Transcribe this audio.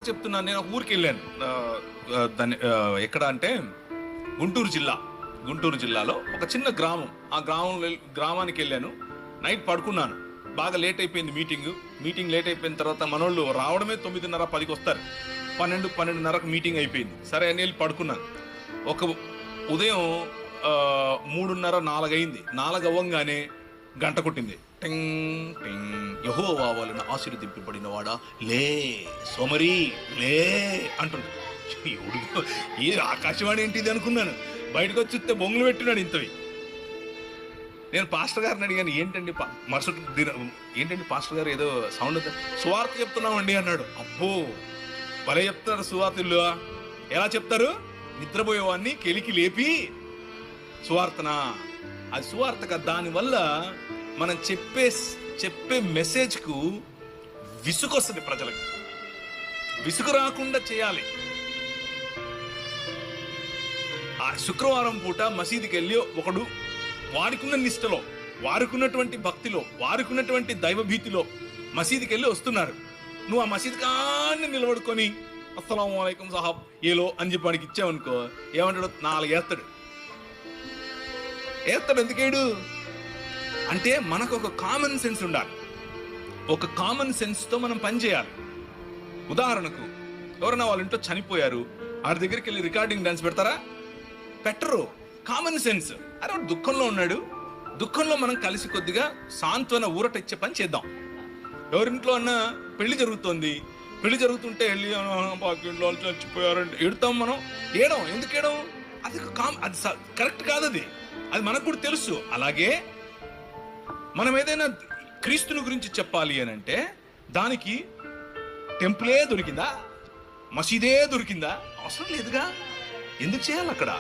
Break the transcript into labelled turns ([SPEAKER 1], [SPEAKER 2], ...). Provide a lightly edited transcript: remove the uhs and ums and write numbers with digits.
[SPEAKER 1] చెప్తున్నాను. నేను ఒక ఊరికి వెళ్ళాను. దాన్ని ఎక్కడ అంటే గుంటూరు జిల్లాలో ఒక చిన్న గ్రామం. ఆ గ్రామానికి వెళ్ళాను. నైట్ పడుకున్నాను. బాగా లేట్ అయిపోయింది మీటింగ్ లేట్ అయిపోయిన తర్వాత మనోళ్ళు రావడమే 9:30 10కి వస్తారు. 12:30కు మీటింగ్ అయిపోయింది. సరే అని వెళ్ళి పడుకున్నాను. ఒక ఉదయం 3:30 4 అయింది. 4 అవ్వంగానే గంట కొట్టింది. టింగ్ టింగ్. యెహోవా వలన ఆశీర్వదింపబడిన వాడా లే సోమరి లే అంటుంది. ఏ ఆకాశవాణి ఏంటిది అనుకున్నాను. బయటకు వచ్చి చూస్తే బొంగులు పెట్టినాడు ఇంతవి. నేను పాస్టర్ గారిని అడిగాను, ఏంటండి ఏంటండి పాస్టర్ గారు ఏదో సౌండ్ సువార్త చెప్తున్నామండి అన్నాడు. అబ్బో భలే చెప్తారు సువార్తలు. ఎలా చెప్తారు? నిద్రపోయేవాడిని కెలికి లేపి సువార్తనా? అది సువార్తగా. దానివల్ల మనం చెప్పే మెసేజ్కు విసుగొస్తుంది. ప్రజలకు విసుగు రాకుండా చేయాలి. ఆ శుక్రవారం పూట మసీదుకి వెళ్ళి ఒకడు వారికున్న నిష్టలో, వారికున్నటువంటి భక్తిలో, వారికున్నటువంటి దైవభీతిలో మసీదుకి వెళ్ళి వస్తున్నారు. నువ్వు ఆ మసీదు కాన్ని నిలబడుకొని అస్సలాము అలైకుం సాహబ్ ఏలో అని చెప్పి వాడికి ఇచ్చావనుకో, ఏమంటాడు? 4 వేస్తాడు. ఎందుకేడు అంటే మనకు ఒక కామన్ సెన్స్ ఉండాలి. ఒక కామన్ సెన్స్తో మనం పని చేయాలి. ఉదాహరణకు ఎవరైనా వాళ్ళ ఇంట్లో చనిపోయారు, వాడి దగ్గరికి వెళ్ళి రికార్డింగ్ డాన్స్ పెడతారా? పెట్టరు. Common sense. అరే వాడు దుఃఖంలో ఉన్నాడు, దుఃఖంలో మనం కలిసి కొద్దిగా సాంత్వన ఊరట ఇచ్చే పని చేద్దాం. ఎవరింట్లో అన్నా పెళ్లి జరుగుతుంటే వెళ్ళి పాకింట్లో చచ్చిపోయారంటే ఏడుతాం మనం. ఎందుకు ఏడం? అది కరెక్ట్ కాదు. అది మనకు కూడా తెలుసు. అలాగే మనం ఏదైనా క్రీస్తుని గురించి చెప్పాలి అని అంటే దానికి టెంపులే దొరికిందా, మసీదే దొరికిందా? అవసరం లేదుగా. ఎందుకు చేయాలి అక్కడ?